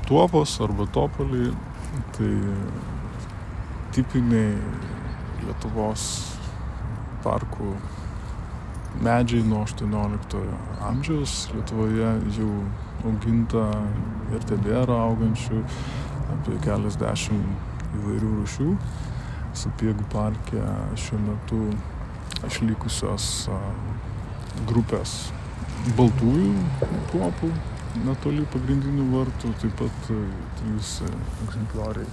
tuopos arba topoliai, tai tipiniai Lietuvos parkų medžiai nuo 18 amžiaus. Lietuvoje jau auginta ir tebėra augančių apie keliasdešimt įvairių rūšių. Sapiegų parke šiuo metu išlikusios grupės baltųjų tuopų netoli pagrindinių vartų, taip pat 3 egzemplioriai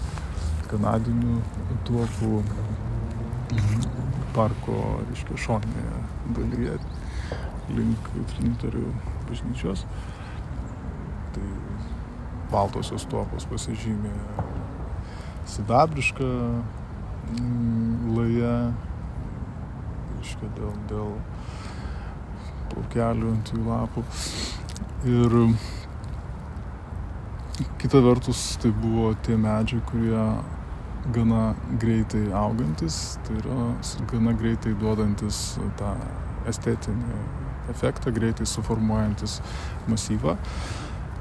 kanadinių tuopų parko, šoninėje dalyje link Trinitarių bažnyčios. Tai baltosios tuopos pasižymė sidabrišką laja, dėl plaukelių ant jų lapų. Ir kita vertus, tai buvo tie medžiai, kurie gana greitai augantis, tai yra gana greitai duodantis tą estetinį efektą, greitai suformuojantis masyvą.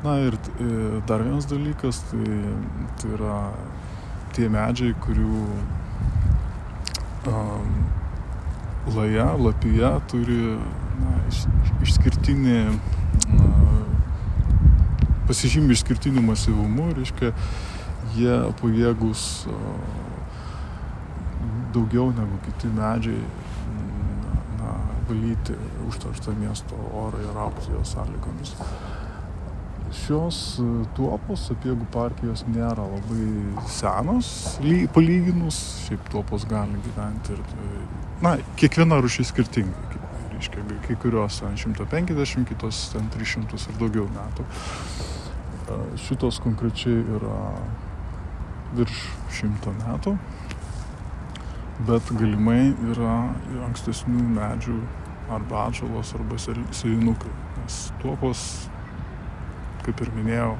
Na ir dar vienas dalykas, tai yra tie medžiai, kurių lapija turi išskirtinį, pasižymi išskirtiniu masyvumu, reiškia, jie pajėgūs daugiau negu kiti medžiai valyti užterštą miesto orą ir augti jo sąlygomis. Šios tuopos Sapiegų parke jos nėra labai senos palyginus, šiaip tuopos gali gyventi ir kiekviena rūšis skirtingai, reiškia, kai kurios 150, kitos 300 ir daugiau metų. Šitos konkrečiai yra virš 100 metų, bet galimai yra ankstesnių medžių arba atžalos arba sėjinukai, nes tuopos, kaip ir minėjau,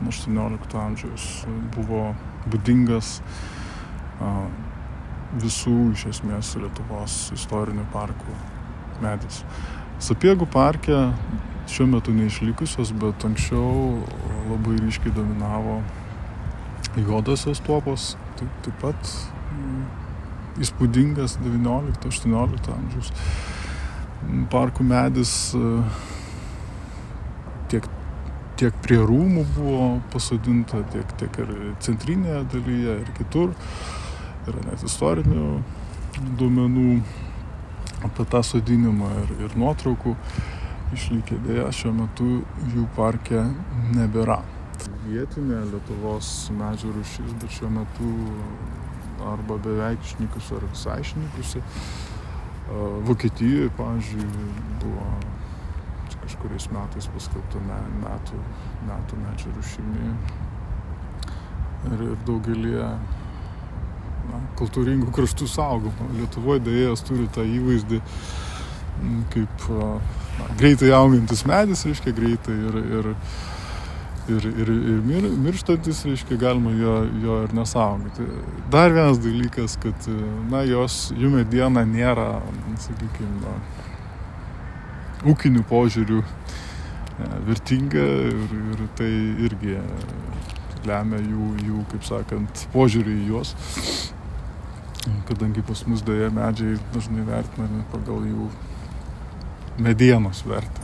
nuo 18 amžiaus buvo būdingas visų iš esmės Lietuvos istorinių parkų medis. Sapiegų parke šiuo metu neišlikusios, bet anksčiau labai ryškiai dominavo juodosios tuopos, taip pat įspūdingas 19-18 amžiaus parkų medis, tiek prie rūmų buvo pasodinta, tiek ir centrinėje dalyje ir kitur. Yra net istorinių duomenų apie tą sodinimą ir nuotraukų išlikę. Deja, šiuo metu jų parke nebėra. Vietinė Lietuvos medžių rūšis, bet šiuo metu arba beveik išnykusi ar visai išnykusi. Vokietijoje, pavyzdžiui, buvo kažkuriais metais paskelbta metų medžių rūšimi ir daugelį kultūringų kraštų saugoma. Lietuvoje deja jos turi tą įvaizdį kaip greitai augantis medis, reiškia, greitai ir mirštantis, reiškia, galima jo ir nesaugoti. Dar vienas dalykas, kad jų mediena nėra, sakykime, ūkinių požiūrių vertinga ir tai irgi lemia jų, kaip sakant, požiūrį į juos, kadangi pas mus deja medžiai dažnai vertinami pagal jų medienos vertę.